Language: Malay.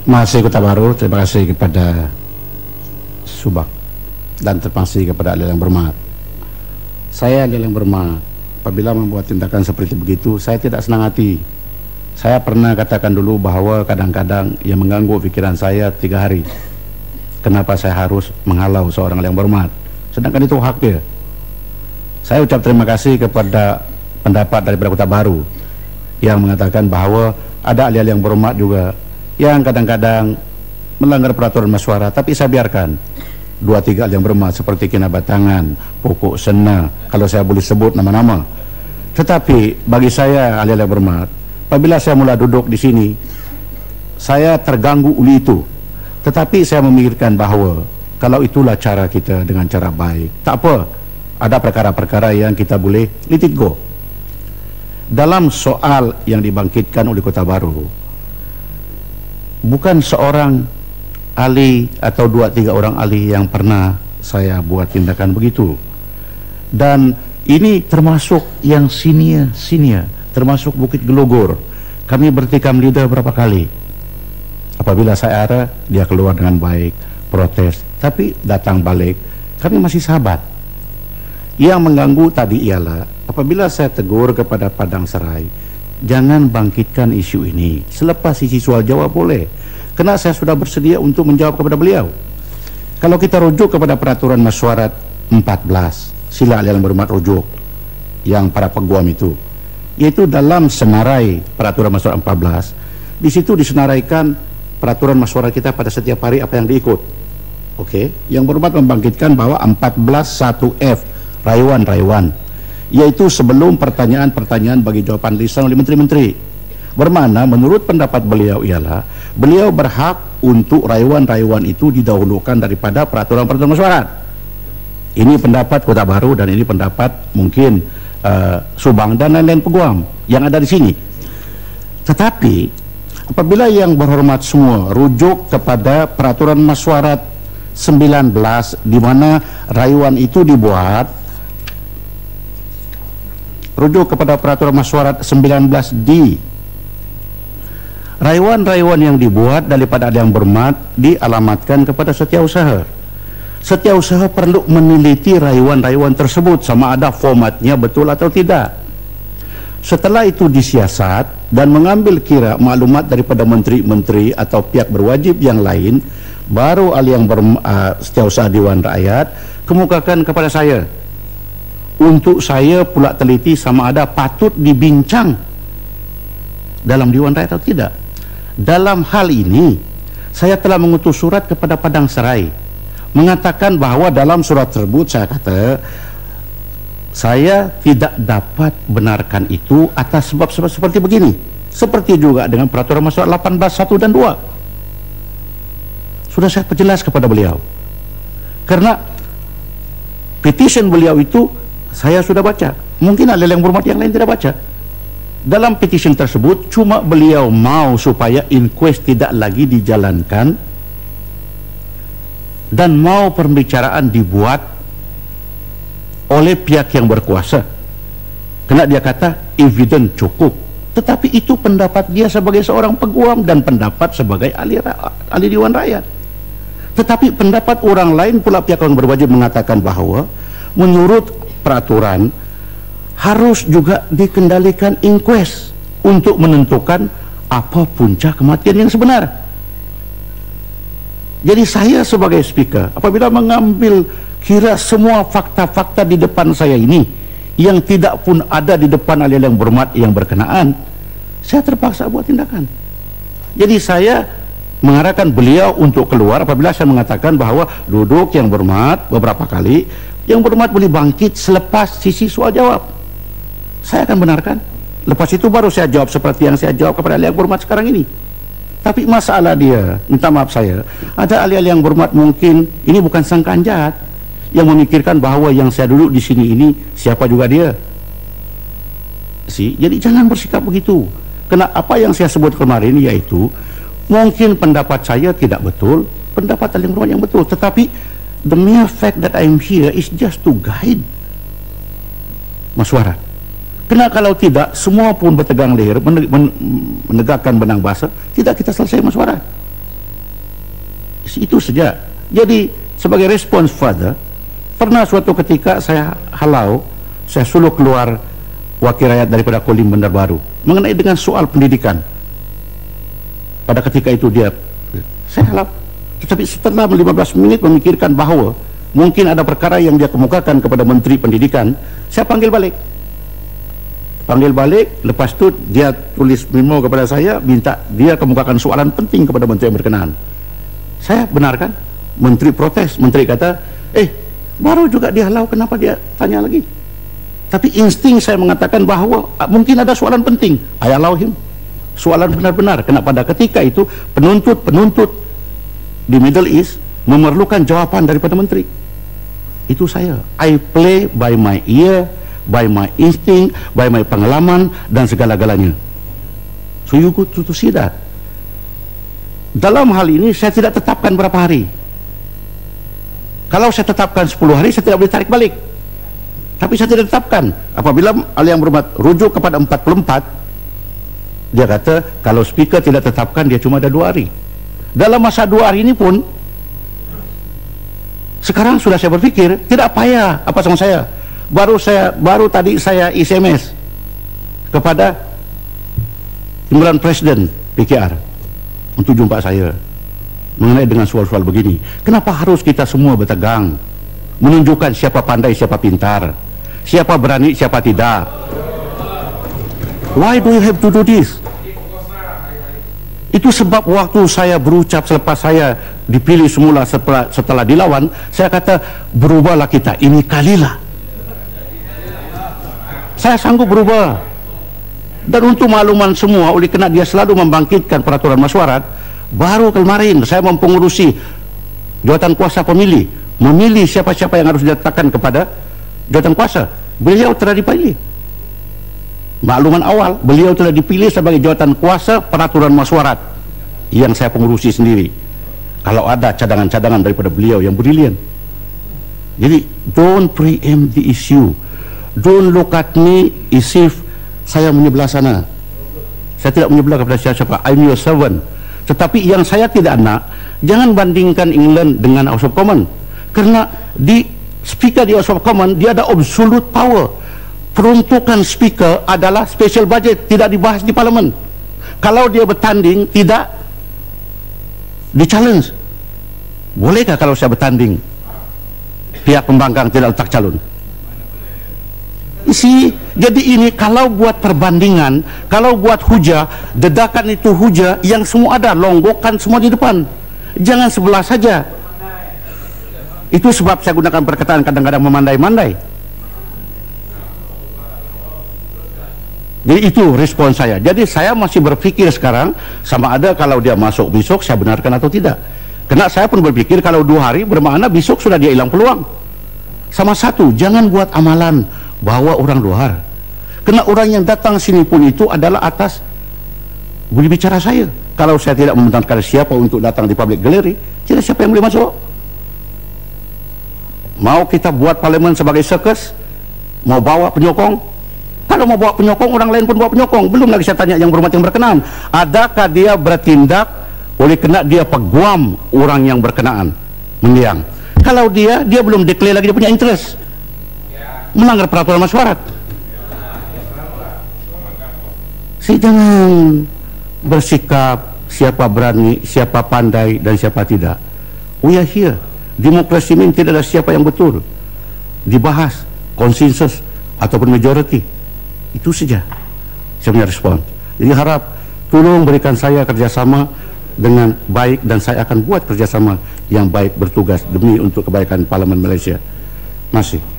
Masih Kota Baru, terima kasih kepada Subak dan terima kasih kepada ahli yang berhormat. Saya ahli yang berhormat, apabila membuat tindakan seperti begitu, saya tidak senang hati. Saya pernah katakan dulu bahwa kadang-kadang yang mengganggu pikiran saya 3 hari. Kenapa saya harus menghalau seorang ahli yang berhormat? Sedangkan itu hak dia. Saya ucap terima kasih kepada pendapat daripada Kota Baru yang mengatakan bahwa ada ahli yang berhormat juga yang kadang-kadang melanggar peraturan mesyuarat, tapi saya biarkan 2-3 ahli yang berhormat seperti Kina Batangan, Pokok Sena, kalau saya boleh sebut nama-nama. Tetapi bagi saya ahli yang berhormat, apabila saya mula duduk di sini, saya terganggu oleh itu. Tetapi saya memikirkan bahwa kalau itulah cara kita dengan cara baik, tak apa, ada perkara-perkara yang kita boleh let it go. Dalam soal yang dibangkitkan oleh Kota Baru, bukan seorang ahli atau 2-3 orang ahli yang pernah saya buat tindakan begitu. Dan ini termasuk yang senior, termasuk Bukit Gelogor. Kami bertikam lidah berapa kali. Apabila saya ada, dia keluar dengan baik, protes, tapi datang balik, kami masih sahabat. Yang mengganggu tadi ialah apabila saya tegur kepada Padang Serai, jangan bangkitkan isu ini. Selepas isi soal jawab boleh, karena saya sudah bersedia untuk menjawab kepada beliau. Kalau kita rujuk kepada peraturan mesyuarat 14, sila ahli yang berhormat rujuk yang para peguam itu, yaitu dalam senarai peraturan mesyuarat 14, di situ disenaraikan peraturan mesyuarat kita pada setiap hari apa yang diikut. Oke, yang berhormat membangkitkan bahwa 14.1F rayuan, yaitu sebelum pertanyaan-pertanyaan bagi jawaban lisan oleh menteri-menteri, bermana menurut pendapat beliau ialah beliau berhak untuk rayuan-rayuan itu didahulukan daripada peraturan-peraturan mesyuarat. Ini pendapat Kota Baru dan ini pendapat mungkin Subang dan lain-lain peguam yang ada di sini. Tetapi apabila yang berhormat semua rujuk kepada peraturan mesyuarat 19 di mana rayuan itu dibuat, rujuk kepada peraturan mesyuarat 19D, rayuan-rayuan yang dibuat daripada yang berhormat dialamatkan kepada setiausaha. Setiausaha perlu meneliti rayuan-rayuan tersebut sama ada formatnya betul atau tidak. Setelah itu disiasat dan mengambil kira maklumat daripada menteri-menteri atau pihak berwajib yang lain, baru ahli yang setiausaha Dewan Rakyat kemukakan kepada saya untuk saya pula teliti sama ada patut dibincang dalam Dewan Rakyat atau tidak. Dalam hal ini saya telah mengutus surat kepada Padang Serai mengatakan bahwa dalam surat tersebut saya kata saya tidak dapat benarkan itu atas sebab-sebab seperti begini, seperti juga dengan peraturan mesyuarat 18.1 dan 2. Sudah saya perjelas kepada beliau, karena petition beliau itu saya sudah baca. Mungkin ada yang berhormat yang lain tidak baca. Dalam petition tersebut cuma beliau mau supaya inquest tidak lagi dijalankan dan mau pembicaraan dibuat oleh pihak yang berkuasa, karena dia kata evidence cukup. Tetapi itu pendapat dia sebagai seorang peguam dan pendapat sebagai ahli Dewan Rakyat. Tetapi pendapat orang lain pula pihak yang berwajib mengatakan bahwa menurut peraturan harus juga dikendalikan inquest untuk menentukan apa puncak kematian yang sebenar. Jadi saya sebagai speaker apabila mengambil kira semua fakta-fakta di depan saya ini yang tidak pun ada di depan ahli yang berhormat yang berkenaan, saya terpaksa buat tindakan. Jadi saya mengarahkan beliau untuk keluar apabila saya mengatakan bahwa duduk yang berhormat beberapa kali, yang berhormat boleh bangkit selepas sisi soal jawab. Saya akan benarkan. Lepas itu baru saya jawab seperti yang saya jawab kepada ahli yang berhormat sekarang ini. Tapi masalah dia, minta maaf saya, ada ahli-ahli yang berhormat mungkin ini bukan sang kanjat yang memikirkan bahwa yang saya duduk di sini ini siapa juga dia. Jadi jangan bersikap begitu. Karena apa yang saya sebut kemarin yaitu mungkin pendapat saya tidak betul, pendapat ahli yang berhormat yang betul, tetapi the mere fact that I'm here is just to guide mesyuarat. Karena kalau tidak, semua pun bertegang leher menegakkan benang basah, tidak kita selesai mesyuarat. Itu saja. Jadi sebagai respons father, pernah suatu ketika saya halau, saya suruh keluar wakil rakyat daripada Kolim Bandar Baru mengenai dengan soal pendidikan. Pada ketika itu saya halau. Tetapi setelah 15 menit memikirkan bahawa mungkin ada perkara yang dia kemukakan kepada Menteri Pendidikan, saya panggil balik. Lepas tu dia tulis memo kepada saya, minta dia kemukakan soalan penting kepada Menteri yang berkenaan. Saya benarkan. Menteri protes, Menteri kata, baru juga dihalau, kenapa dia tanya lagi? Tapi insting saya mengatakan bahawa mungkin ada soalan penting. I allow him. Soalan benar-benar. Kerana pada ketika itu penuntut di Middle East memerlukan jawapan daripada Menteri. Itu saya. I play by my ear, by my instinct, by my pengalaman dan segala-galanya. So you go to see that. Dalam hal ini saya tidak tetapkan berapa hari. Kalau saya tetapkan 10 hari, saya tidak boleh tarik balik. Tapi saya tidak tetapkan. Apabila ahli yang berhormat rujuk kepada 44, dia kata kalau speaker tidak tetapkan, dia cuma ada 2 hari. Dalam masa 2 hari ini pun, sekarang sudah saya berpikir, tidak payah apa sama saya. Baru tadi saya SMS kepada Timbalan Presiden PKR untuk jumpa saya mengenai dengan soal-soal begini. Kenapa harus kita semua bertegang menunjukkan siapa pandai, siapa pintar, siapa berani, siapa tidak? Why do you have to do this? Itu sebab waktu saya berucap selepas saya dipilih semula setelah dilawan, saya kata berubahlah kita, ini kalilah saya sanggup berubah. Dan untuk makluman semua, oleh kerana dia selalu membangkitkan peraturan mesyuarat, baru kemarin saya mempengurusi jawatan kuasa pemilih, memilih siapa-siapa yang harus diletakkan kepada jawatan kuasa. Beliau telah dipilih. Makluman awal, beliau telah dipilih sebagai jawatan kuasa peraturan mesyuarat yang saya pengurusi sendiri. Kalau ada cadangan-cadangan daripada beliau yang brilian. Jadi don't preempt the issue. Don't look at me as if saya menyebelah sana. Saya tidak menyebelah kepada siapa-siapa. I'm your servant. Tetapi yang saya tidak nak, jangan bandingkan England dengan House of Commons. Kerana di speaker di House of Commons, dia ada absolute power. Peruntukan speaker adalah special budget, tidak dibahas di parlimen. Kalau dia bertanding, tidak di-challenge. Bolehkah kalau saya bertanding, pihak pembangkang tidak letak calon? Jadi ini kalau buat perbandingan, kalau buat hujah, dedakan itu hujah yang semua ada, longgokan semua di depan, jangan sebelah saja. Itu sebab saya gunakan perkataan kadang-kadang memandai-mandai. Jadi itu respon saya. Jadi saya masih berpikir sekarang, sama ada kalau dia masuk besok, saya benarkan atau tidak. Karena saya pun berpikir kalau 2 hari bermakna besok sudah dia hilang peluang. Sama satu, jangan buat amalan bawa orang luar. Karena orang yang datang sini pun itu adalah atas boleh bicara saya. Kalau saya tidak membentangkan siapa untuk datang di public gallery, tidak siapa yang boleh masuk. Mau kita buat parlimen sebagai sirkus, mau bawa penyokong. Kalau mau bawa penyokong, orang lain pun bawa penyokong. Belum lagi saya tanya yang berhormat yang berkenaan, adakah dia bertindak oleh kena dia peguam orang yang berkenaan mendiang. Kalau dia belum declare lagi dia punya interest, melanggar peraturan mesyuarat. Jangan bersikap siapa berani, siapa pandai dan siapa tidak. We are here. Demokrasi ini tidak ada siapa yang betul. Dibahas konsensus ataupun majority. Itu saja saya punya respon. Jadi harap tolong berikan saya kerjasama dengan baik dan saya akan buat kerjasama yang baik bertugas demi untuk kebaikan Parlimen Malaysia. Terima kasih.